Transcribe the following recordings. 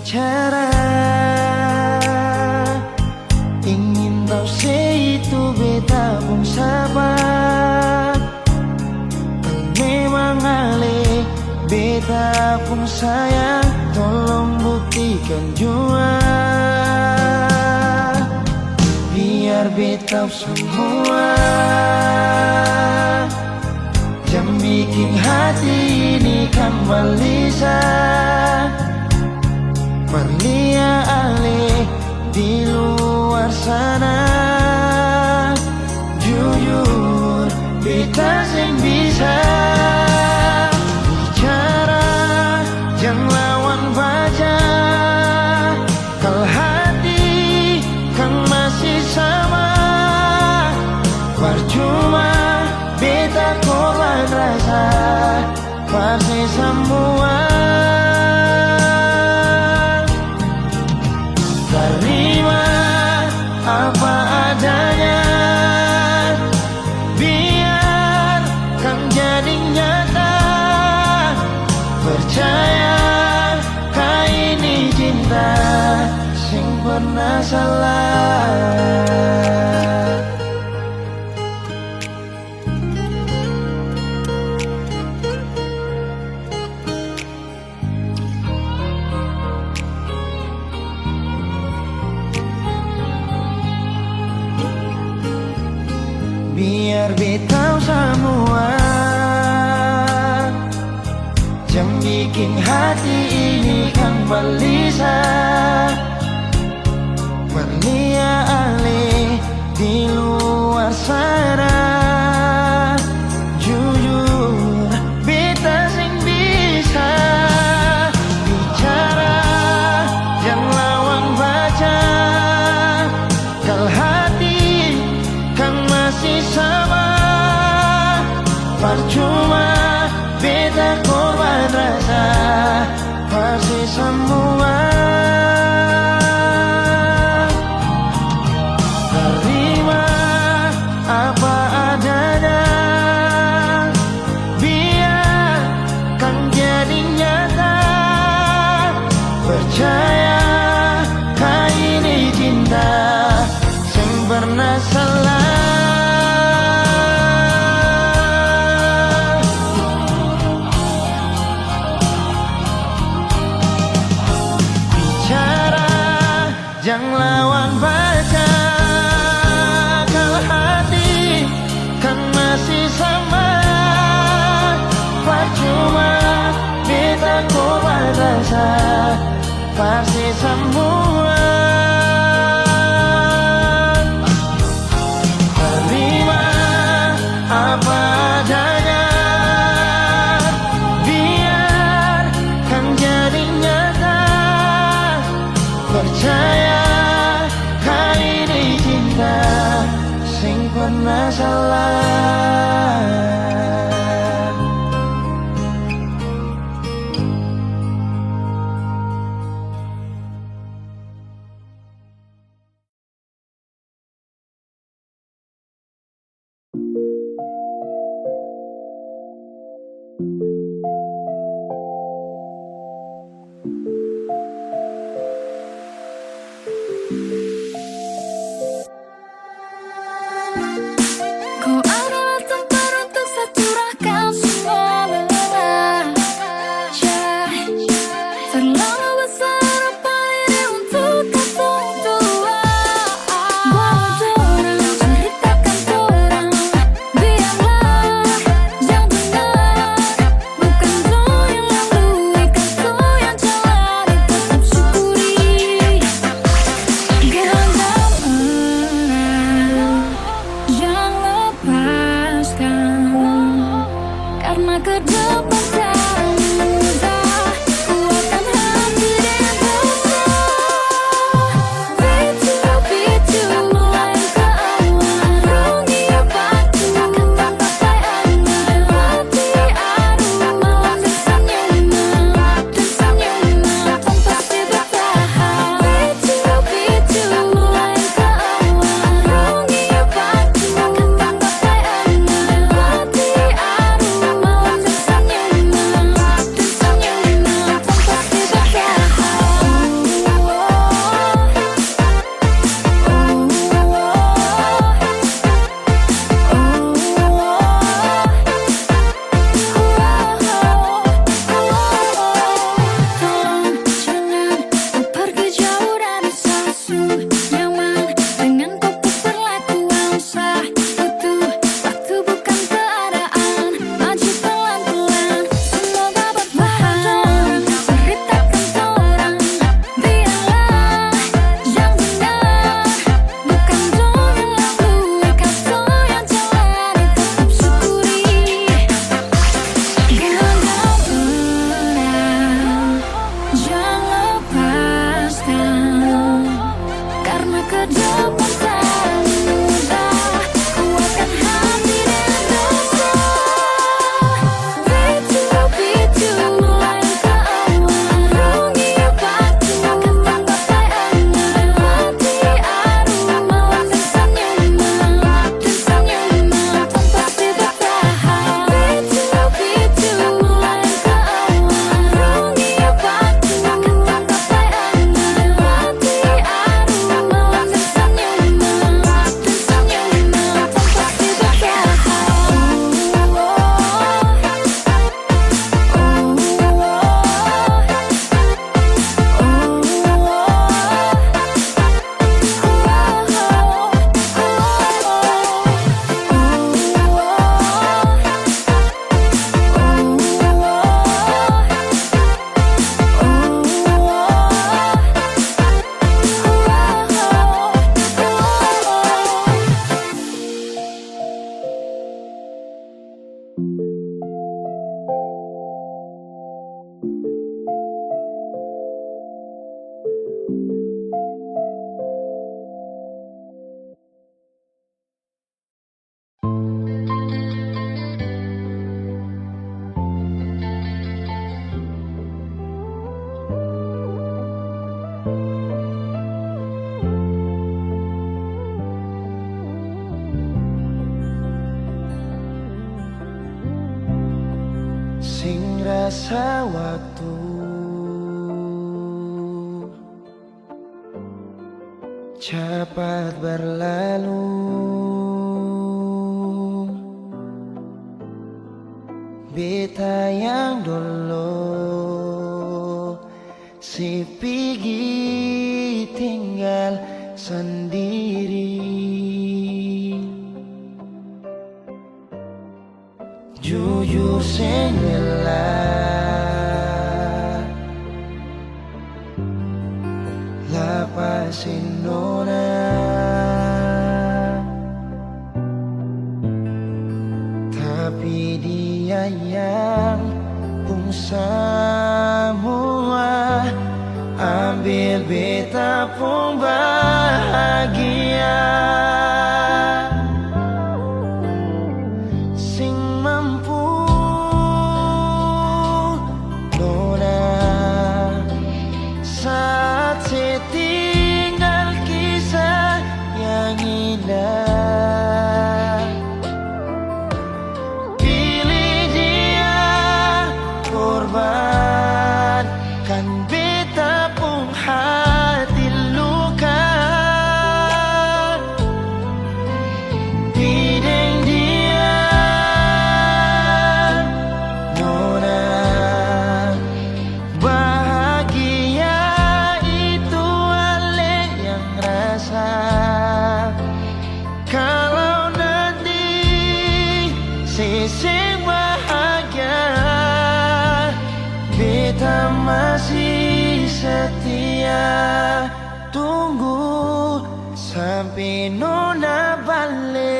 bicara, ingin tahu itu beta pun sabar. Memang ale beta pun sayang, tolong buktikan jua. Biar beta semua jam bikin hati ini kembali Perlia ale di luar sana. Jujur beta sing bisa bicara, jangan lawan baca. Kalau hati kan masih sama, percuma beta korban rasa pasti semua. Terima apa adanya, biar kan jadi nyata. Percaya kau ini cinta sing pernah salah. Biar beta semua jam bikin hati ini kembali Perlia ale di luar sana. Jujur beta sing bisa bicara, jangan lawan baca. Kalau hati kan masih sama, percuma beta korban rasa pasti semua. Terima apa adanya, biar kan jadi nyata. Percaya kau ini cinta sing pernah salah. Jangan lawan baca, kalau hati kan masih sama. Percuma beta korban rasa pasti semua. Terima apa adanya, biar kan jadi nyata. Percaya kau ini cinta sing pernah salah. Kau adalah tempat untuk saya curahkan semua lelah. Terlalu besar apa ini untuk kata dua. Buat orang ceritakan orang, biarlah yang benar. Bukan kau yang lalui, kan kau yang jalani. Tetap syukuri gerhana yang lepaskan, karena ke depan tak mudah. Kuatkan hati dan dosa. Picu melainkan warungi batu. Akan sampai anak hati aru malam dan senyuman pun pasti bertahan. Picu melainkan warungi batu. Akan sampai anak hati aru malam dan senyuman. sing rasa waktu cepat berlalu. Beta yang dulu si pergi tinggal sendiri. Jujur sendela lapasin nona, tapi dia yang pun semua ambil beta pun bahagia. Sing mampu nona saat setinggal kisah yang indah. Pilih dia korban kan beta pun hati luka. Bideng dia nona bahagia itu ale yang rasa. Kalau nanti seseng bahagia beta masih setia. Tunggu sampai nona balik.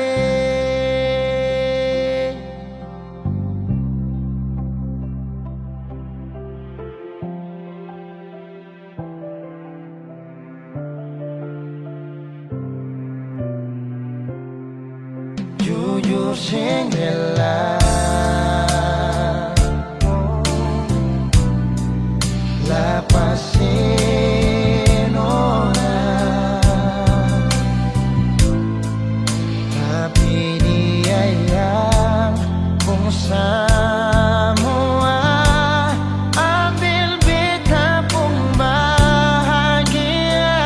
Jujur sing rela lapasin orang, tapi dia yang pun semua ambil beta pun bahagia.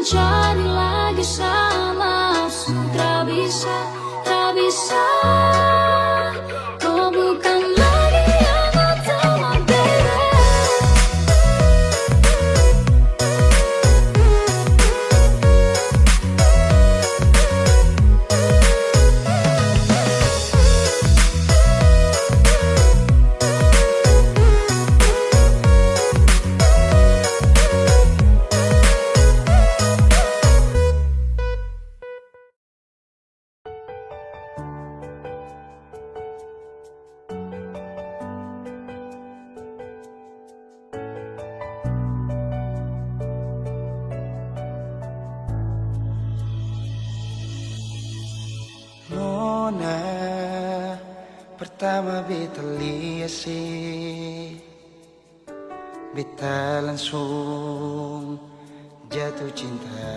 menjadi lagi sama. Sudah bisa, tak bisa. Kau bukan lagi yang utama, baby. Nona pertama beta lihat sih, beta langsung jatuh cinta.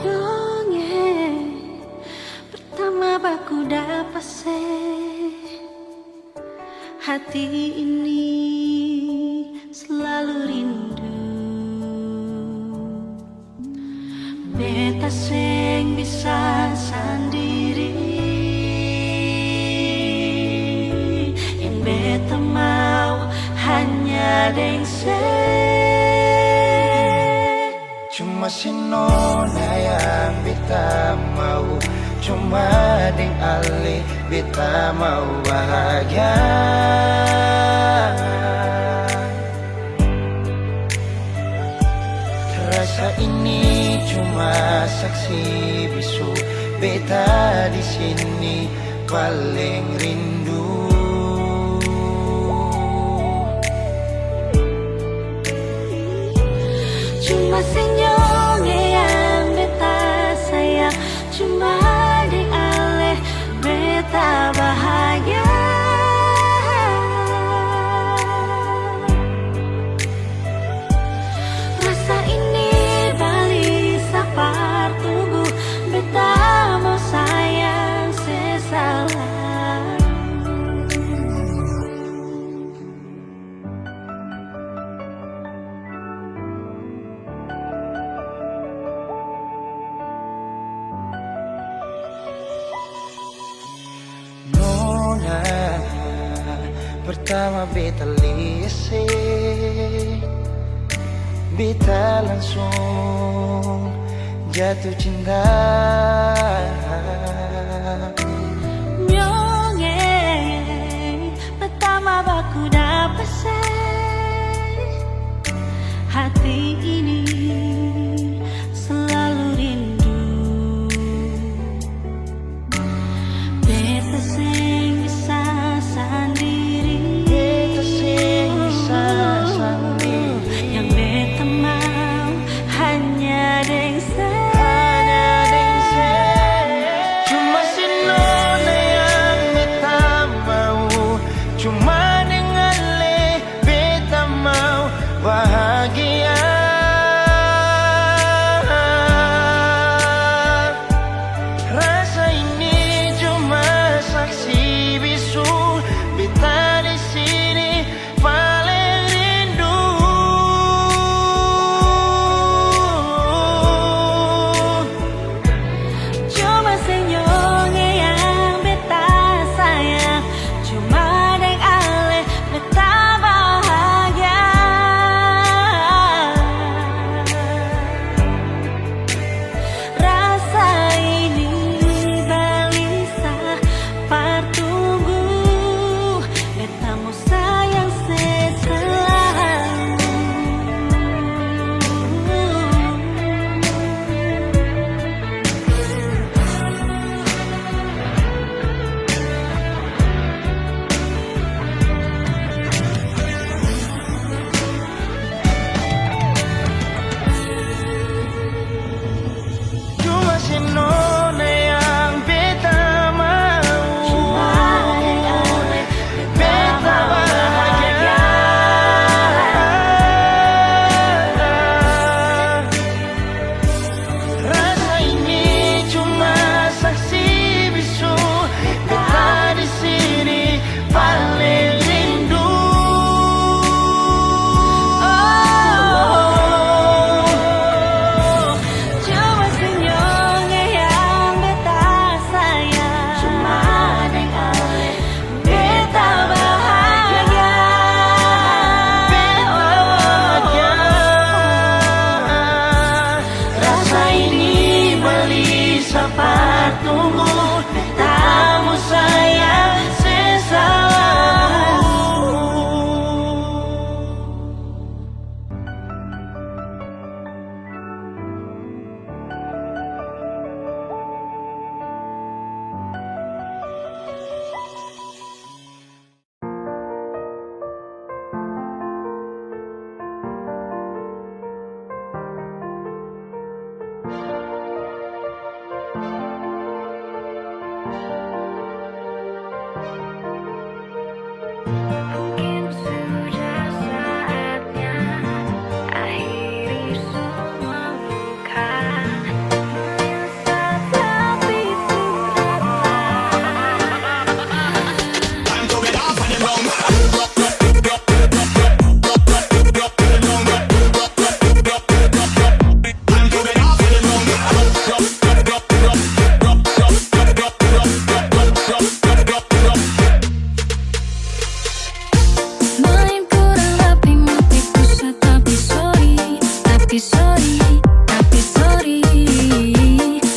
Dongeng pertama baku dapat hati ini selalu rindu. Beta sing bisa sendiri, yang beta mau hanya dengse. Cuma si nona yang beta mau, cuma deng ale beta mau bahagia. Rasa ini cuma saksi bisu, beta di sini paling rindu. Cuma senyumnya yang beta sayang, cuma di ale beta bahagia. Rasa ini balik sapar tunggu, beta mau sayang sesalah. Nona pertama beta lihat sih, beta langsung jatuh cinta. Nyongeng pertama baku dapat hati ini selalu rindu. Beta sing bisa sendiri, Beta sing bisa sendiri, yang beta mau hanya dengse. cuma si nona yang beta mau, cuma dengan le beta mau bahagia. sorry, tapi sorry.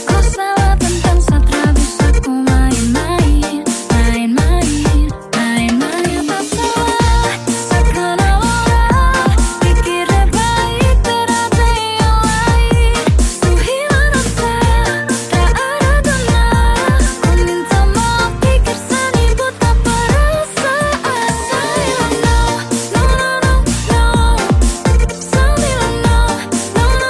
Kau salah tentang Satra, bisa ku main-main, main-main, main-main. Tak salah, seakan orang pikirnya baik, ternyata yang lain. Suhilan rasa, tak ada guna. Ku minta maaf, pikir seni buta perasaan. Sambil no, no, no, no. Sambil no, no, no, no.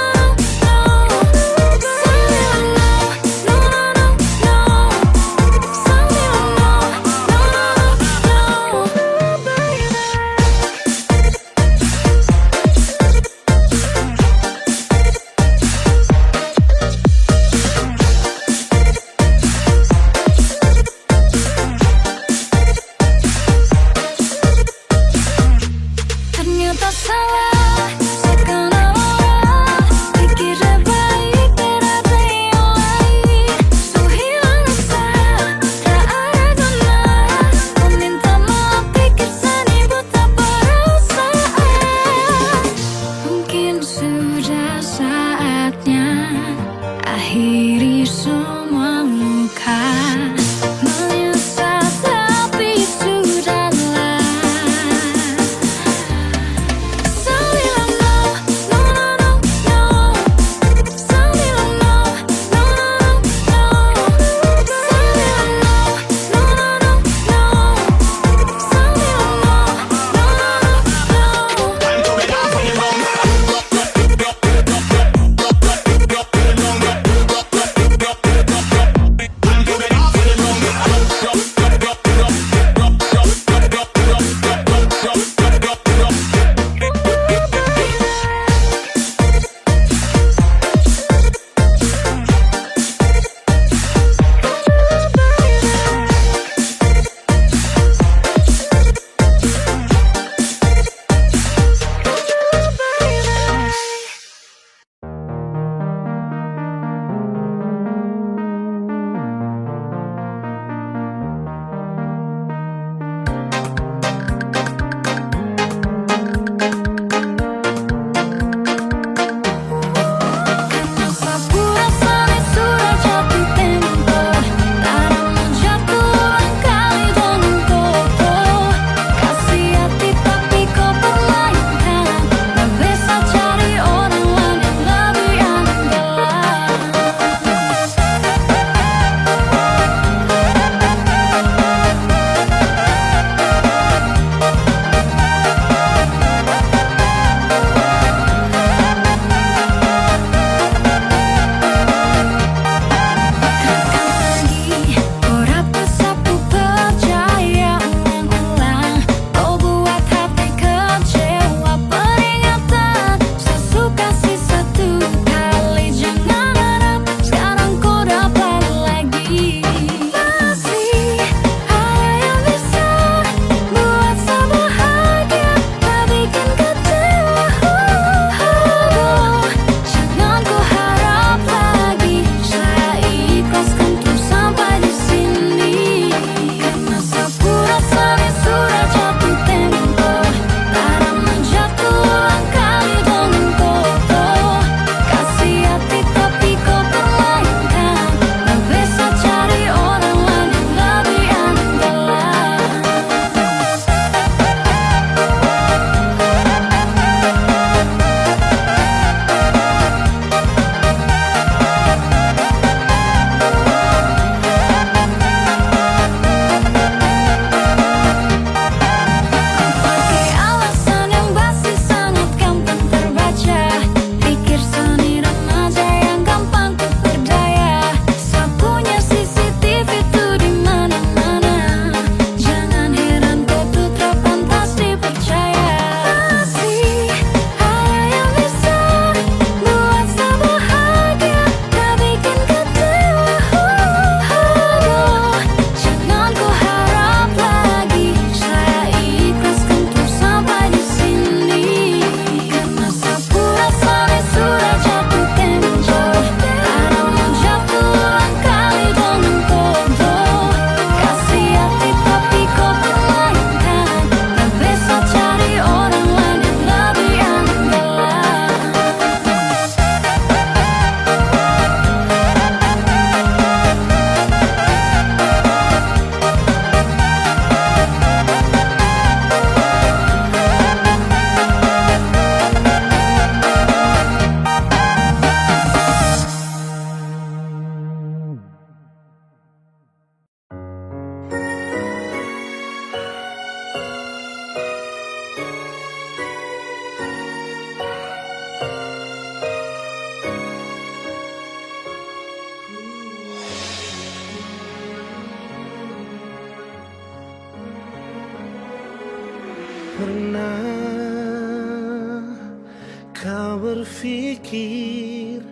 berpikir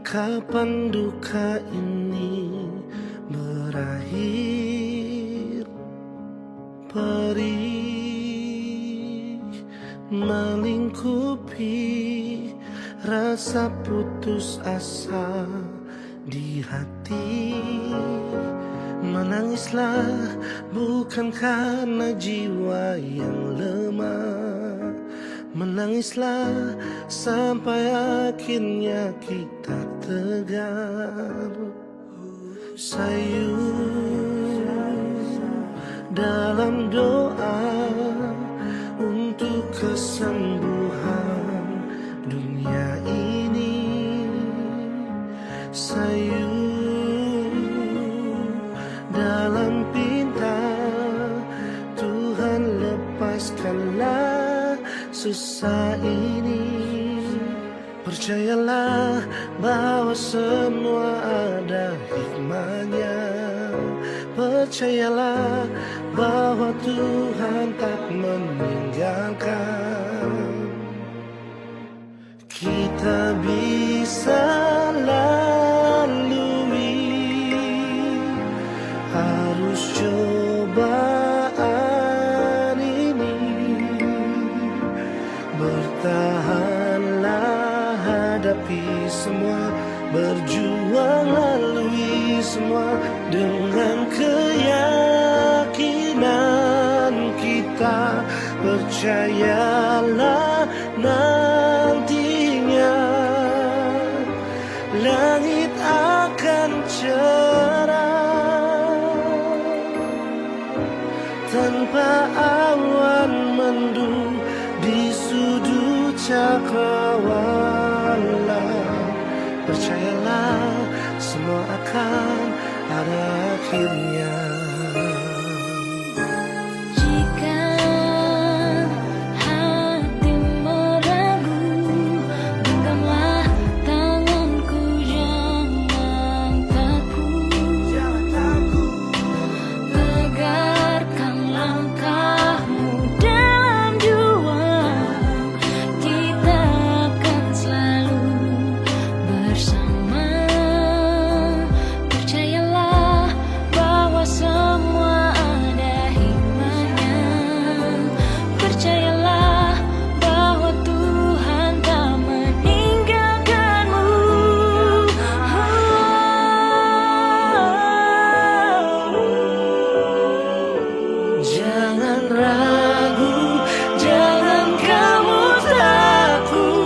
kapan duka ini berakhir. Perih melingkupi rasa putus asa di hati. Menangislah bukan karena jiwa yang lemah. Menangislah sampai akhirnya kita tegar. Sayu dalam doa untuk kesembuhan dunia ini. Sayu dalam pinta Tuhan, lepaskanlah susah ini. Percayalah bahwa semua ada hikmahnya. Percayalah bahwa Tuhan tak meninggalkan. Kita bisa lalui arus cobaan ini. Bertahanlah, hadapi semua, berjuang lalui semua dengan keyakinan kita. Percayalah nantinya langit akan cerah tanpa awan mendung di sudut cakrawala. Percayalah semua akan ada akhirnya. Jika hatimu ragu, genggamlah tanganku, jangan takut. Tegakkan langkahmu dalam juang, kita akan selalu bersama. Percayalah bahwa semua ada hikmahnya. Percayalah bahwa Tuhan tak meninggalkanmu. Jangan ragu, jangan kamu takut.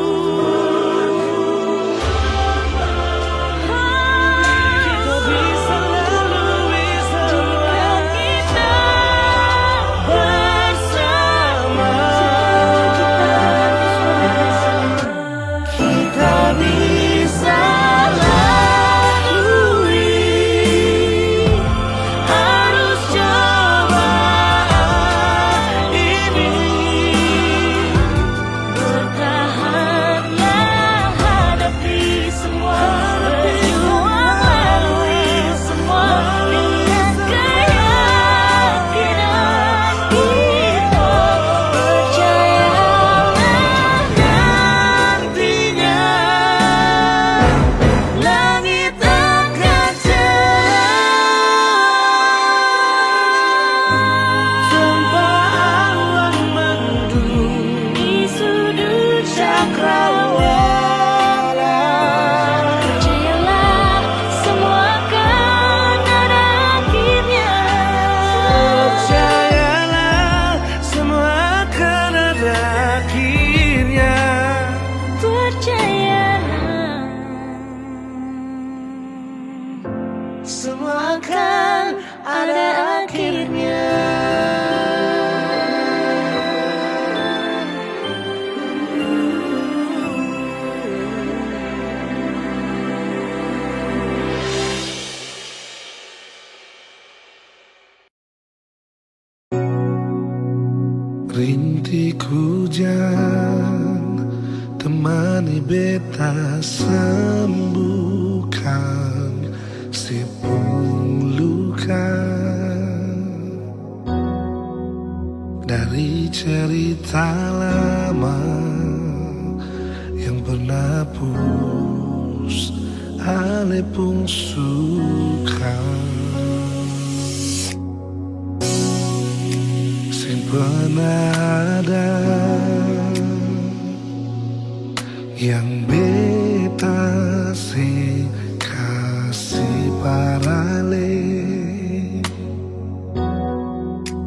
Kita bisa lalui semua bersama. Kita bisa lalui arus cobaan ini. Bertahanlah, hadapi semua, berjuang lalui semua dengan keyakinan kita. Percayalah Nantinya langit akan cerah tanpa awan mendung di sudut cakrawala. Percayalah semua akan ada akhirnya. Percayalah semua akan ada akhirnya. Percayalah Semua akan ada akhirnya. Rintik hujan temani beta, sembuhkan sipung luka. Dari cerita lama yang pernah menapus ale pun suka sing pernah ada yang beta sing kasih parale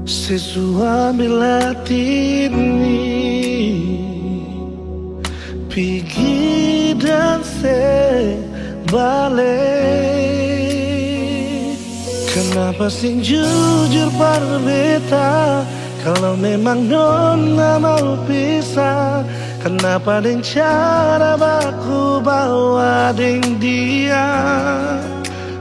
sesuai latini pergi dan balik. Kenapa sing jujur pada beta kalau memang nona mau pisah? Kenapa deng cara baku bawa deng dia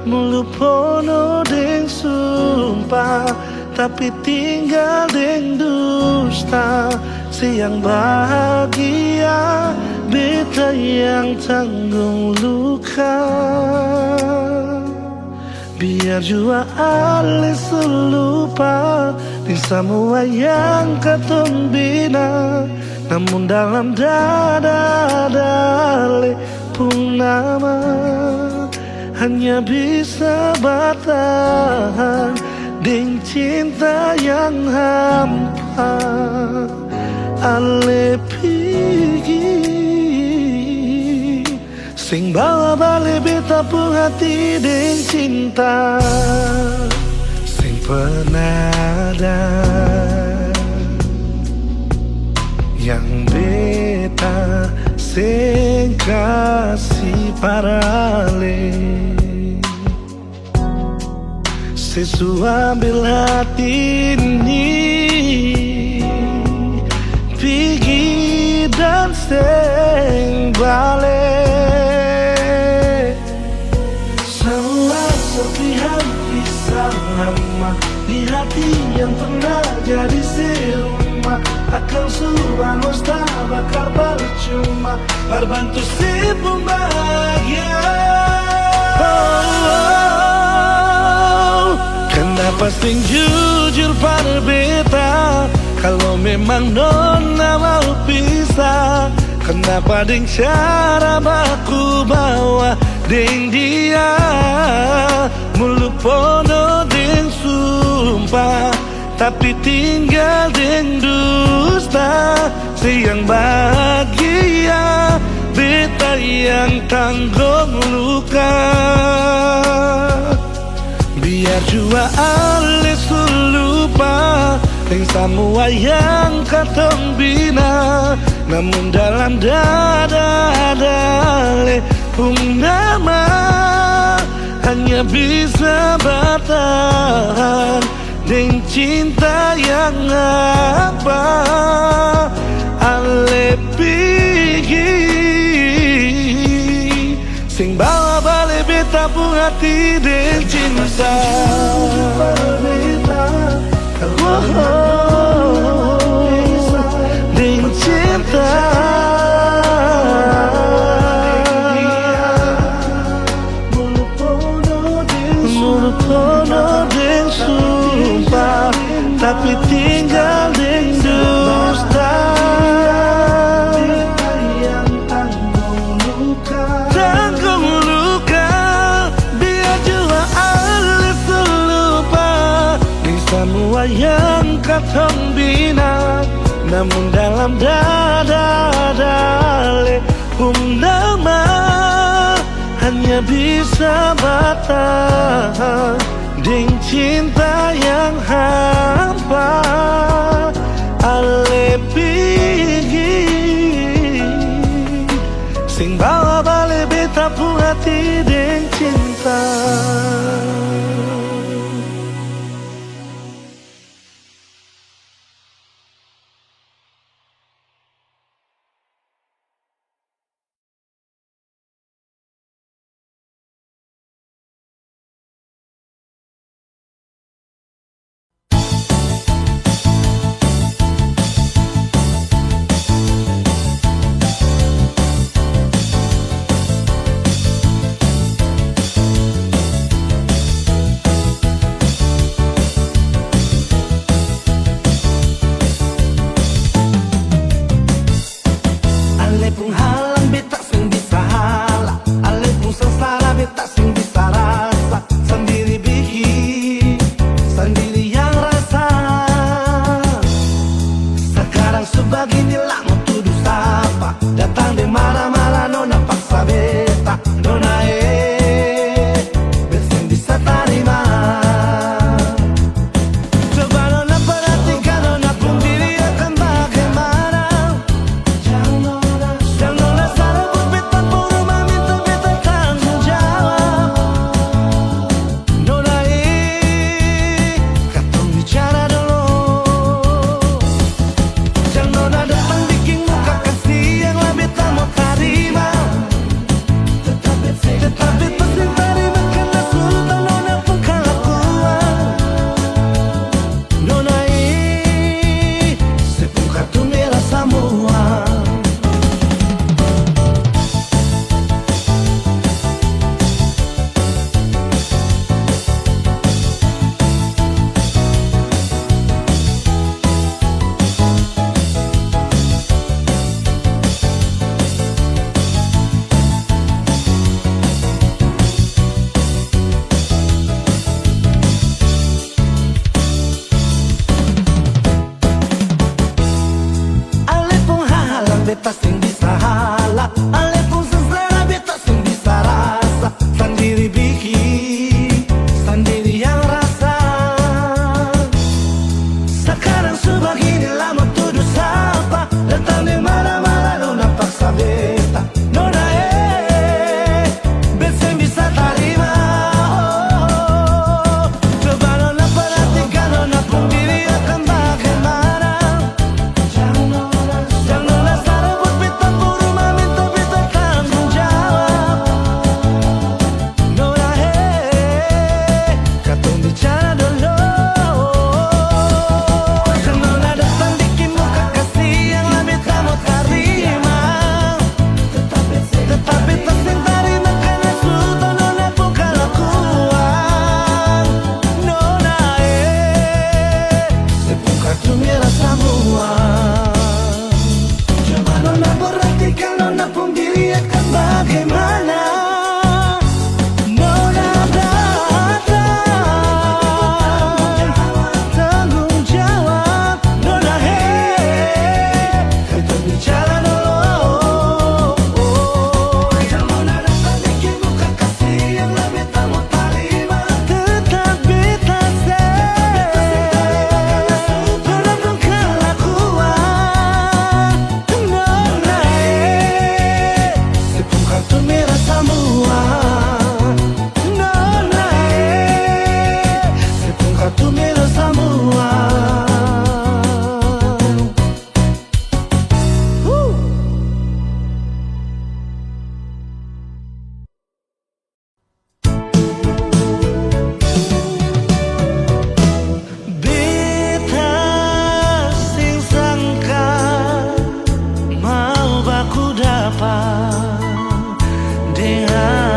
mulu pono deng sumpah tapi tinggal deng dusta. Siang bahagia beta yang tanggung luka. Biar jua ale selupa di semua yang katong bina. Namun dalam dada ale pun nama hanya bisa bertahan dengan cinta yang hampa. Ale pergi sing bawa balik beta pun hati dengan cinta sing pernah ada yang beta sing kasih parale sesuai ambil hati ini pergi dan sing balik. Semua sepihak kisah lama di hati yang pernah jadi serumah. Akan subang tak bakal percuma berbantu si pembahagia. Kenapa sing jujur pada beta kalau memang nona mau pisah? Kenapa deng cara baku bawa deng dia mulu pono deng sumpah tapi tinggal deng dusta. Siang bahagia beta yang tanggung luka. Biar jua ale lupa dengan semua yang katong bina. Namun dalam dada ale pun nama hanya bisa bertahan dengan cinta yang apa. Ale pergi sing bawa balik beta pun hati dengan cinta. Dengan cinta mulu pono dengan sumpah tapi tinggal dengan dusta. Tanggung luka biar jua ale selupa di semua yang katong bina. Namun dalam dada ale pun nama hanya bisa bertahan dengan cinta yang hampa. Ale pergi sing bawa balik beta pun hati dengan cinta.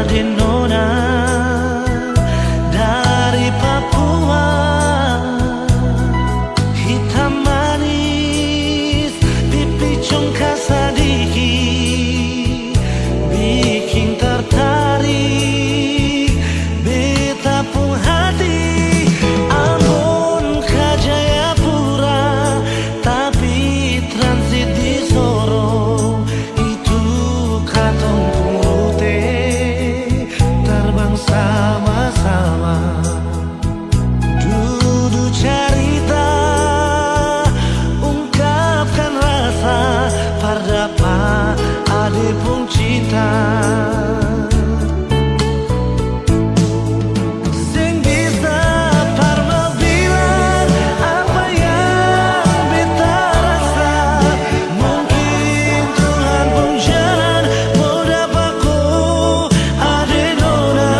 ade nona dari Papua, hitam manis pipi congkak sadiki, bikin tertarik beta pun hati. Ambon ka Jayapura tapi transit di Sorong, itu katong purute terbang sama-sama. Duduk cerita, ungkapkan rasa, pardapa ade pun cinta. Sing bisa parma bilang apa yang beta rasa. Mungkin Tuhan pun jalan mau dapatku ade nona,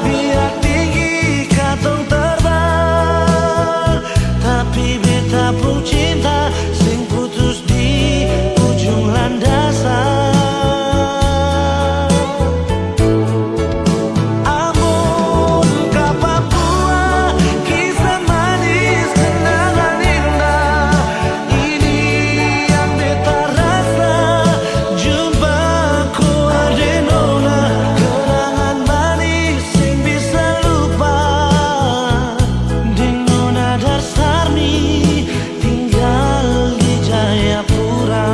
biar tinggi katong terbang. Tapi beta pun cinta sing putus di ujung landasan. Ambon ka Papua, kisah manis kenangan indah. Ini yang beta rasa, jumpaku ade nona, kenangan manis sing bisa lupa. Ding nona Darsarni tinggal di Jayapura.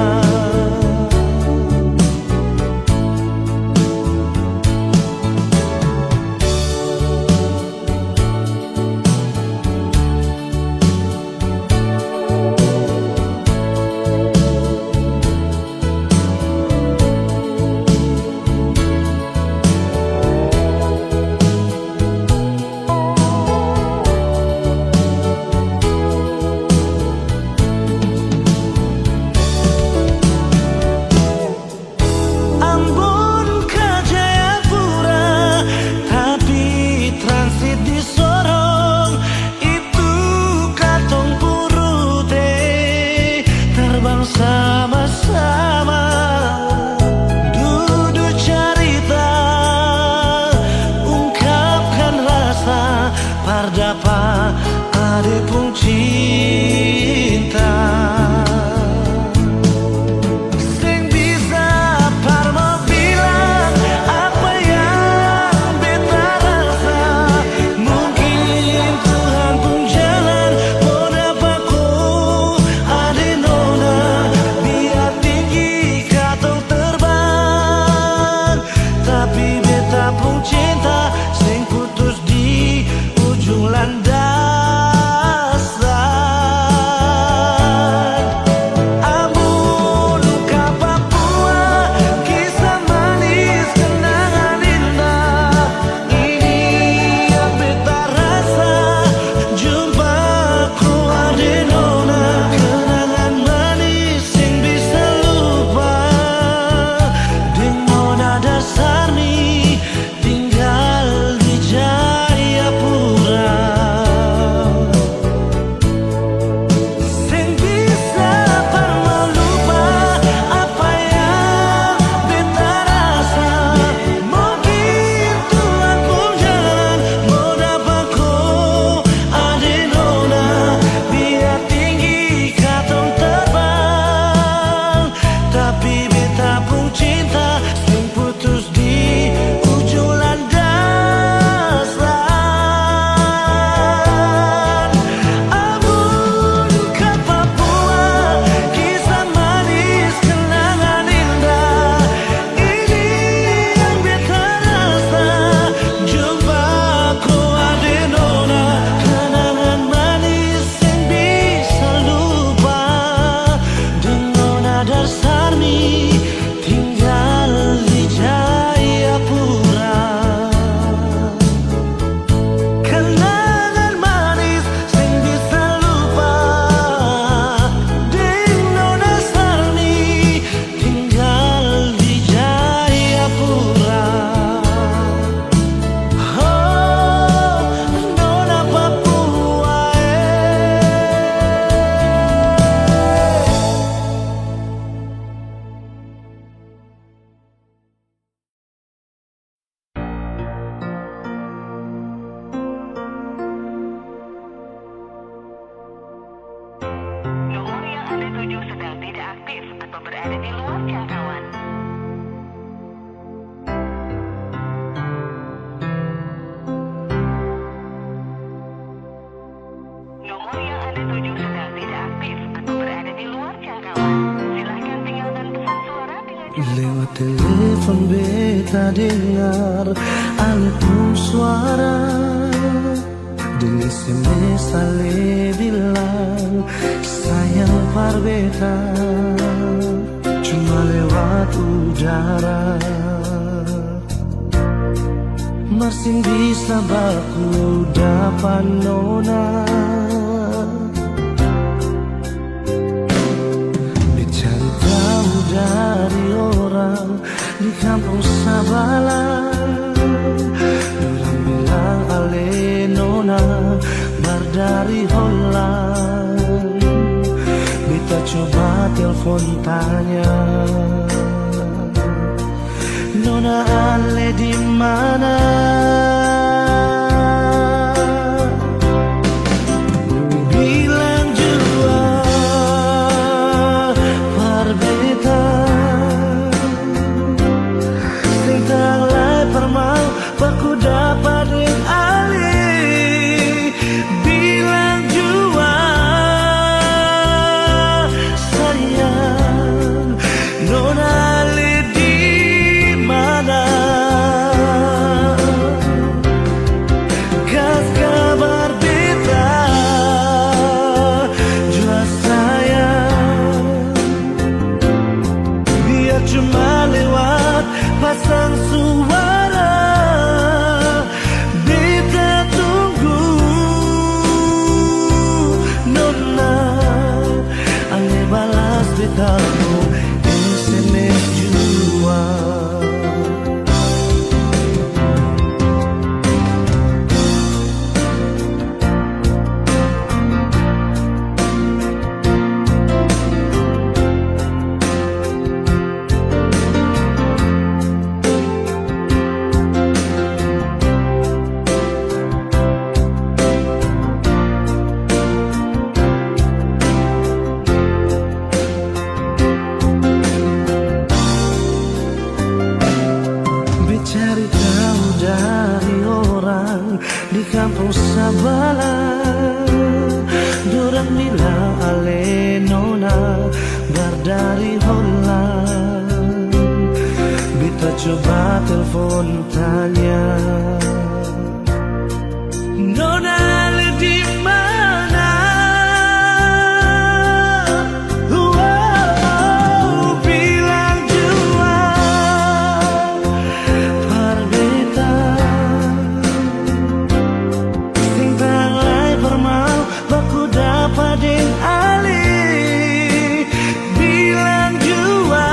Ambon ka Jayapura tapi transit di Sorong, itu katong purute terbang sama-sama. Duduk cerita, ungkapkan rasa, pardapa ade pun cinta. Sing bisa parma bilang apa yang beta rasa. Mungkin Tuhan pun jalan mau dapatku ade nona, biar tinggi katong terbang. Tapi beta pun cinta sing putus di ujung landasan. Ambon ka Papua, kisah manis kenangan indah. Ini yang beta rasa, jumpaku ade nona, kenangan manis sing bisa lupa. Ding nona Darsarni tinggal di Jayapura. Sing bisa parma lupa apa yang beta rasa. Mungkin Tuhan pun jalan mau dapatku ade nona, biar tinggi katong terbang. Tapi beta pun cinta sing putus di beta dengar alipun suara Deni SMS ale bilang sayang par beta cuma lewat udara. Masih bisa baku dapat nona dicari tahu dari orang di kampung Sabala. Orang bilang ale nona bar dari Holland. Beta coba telepon tanya nona ale di mana? Bilang jua par beta sing tanglai permau baku dapat ding ale. Bilang jua sayang nona ale di mana? Kas kabar beta jua sayang biar cuma lewat pasang suara. Beta tunggu nona ale balas beta SMS jua. Cari tahu dari orang di kampung Sabala. Dorang bilang ale nona bar dari Holland. Beta coba telepon tanya nona ale di mana? Bilang jua par beta sing tanglai permau baku dapat ding ale. Bilang jua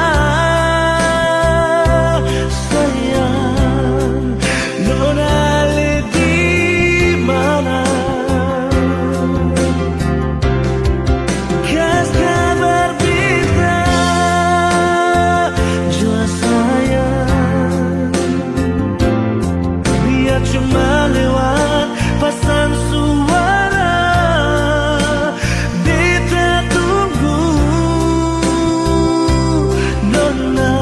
sayang nona ale di mana? Kas kabar beta jua sayang biar cuma lewat pasang suara. Beta tunggu nona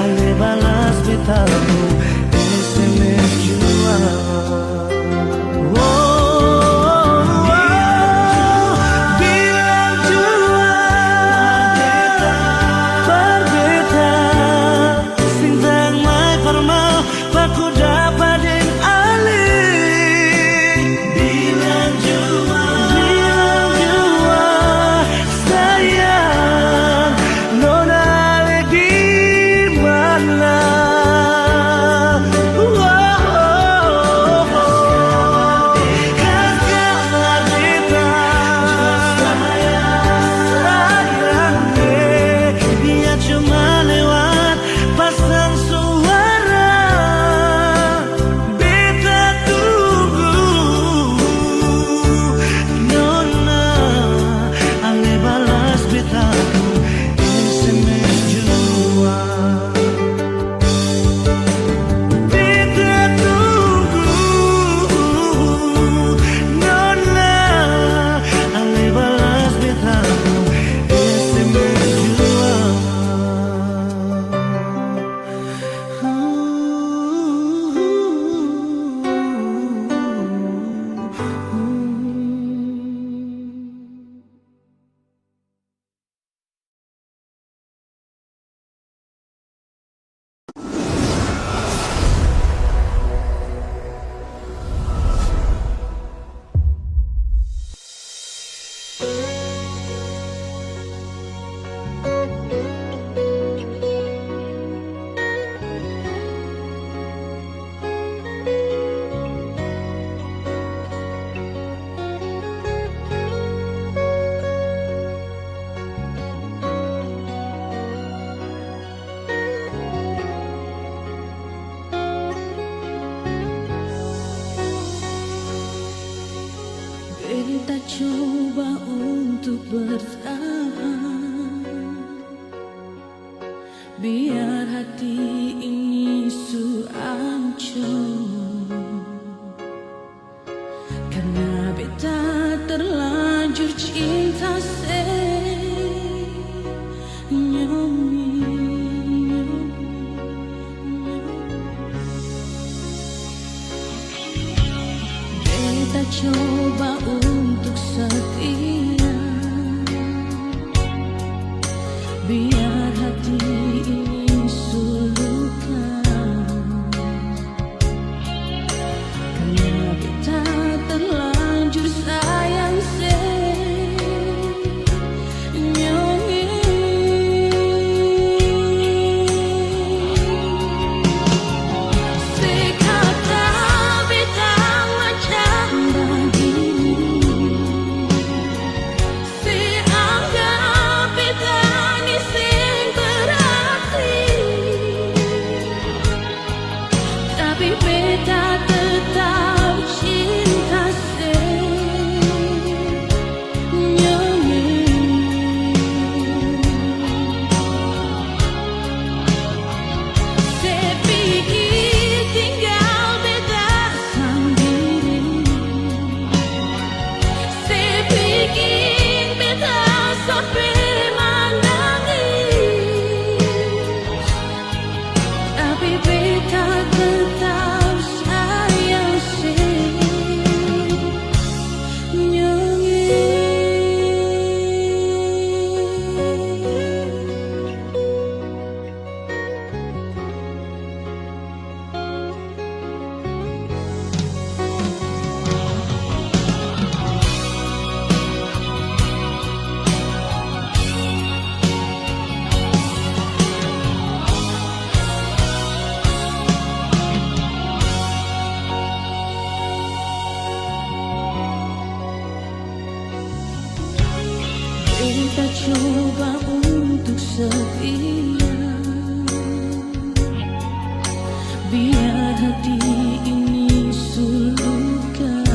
ale balas beta SMS jua. Bilang jua par beta sing tanglai permau baku dapat ding ale. Bilang jua sayang nona ale di mana? bertahan, biar hati ini su ancur, karena beta terlanjur cinta beta coba untuk setia, biar hati ini sulukan, karena beta terlanjur sayang tapi beta tetap cinta sepikir tinggal beta sendiri, sepikir beta sampai menangis, tapi beta tetap sayang beta coba untuk setia, biar hati ini sulukan,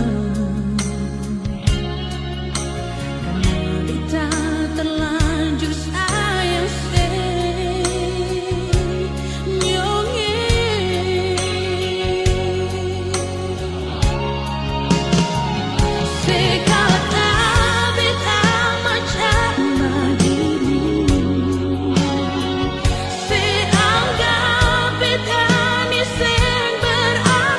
karena beta terlanjur sayang seanggap beta ni sen berarti.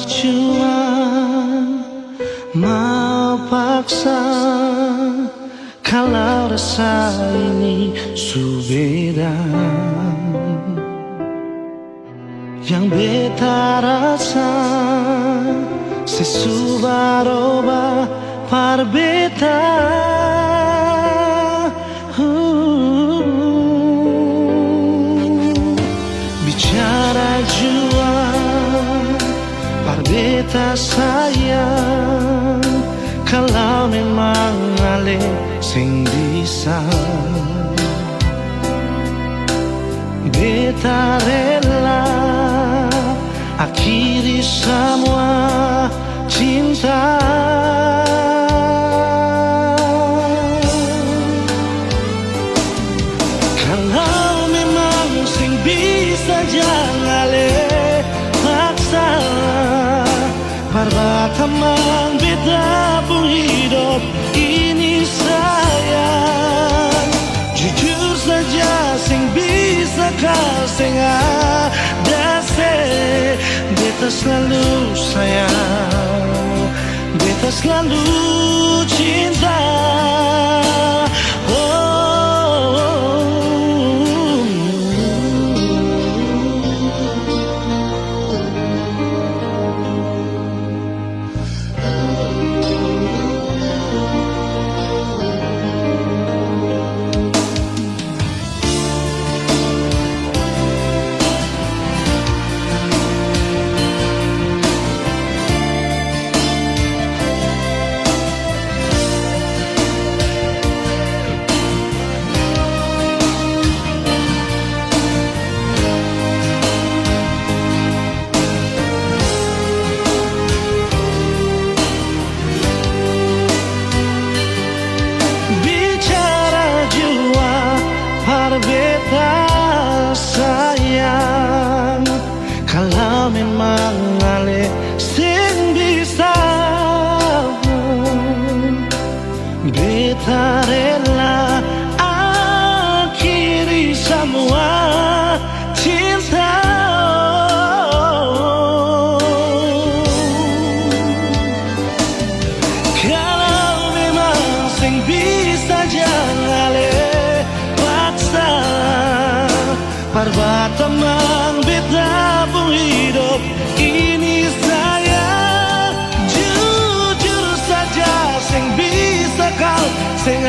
berjuang, mau paksa, kalau rasa ini subeda. Yang beta rasa sesubaroba par beta. Bicara jua par beta sayang, kalau memang ale sing bisa, beta rela akhiri semua cinta. Kalau memang sing bisa jangan le paksa, parbatamang beta pun hidup ini sayang. Jujur saja sing bisa kau sing ada se, beta selalu sayang, beta selalu cinta. Beta sayang, kalau memang ale sing bisa, beta rela akhiri semua cinta. Kalau memang sing bisa jangan ale parbatamang beta pun hidup ini saya. Jujur saja sing bisa kau sing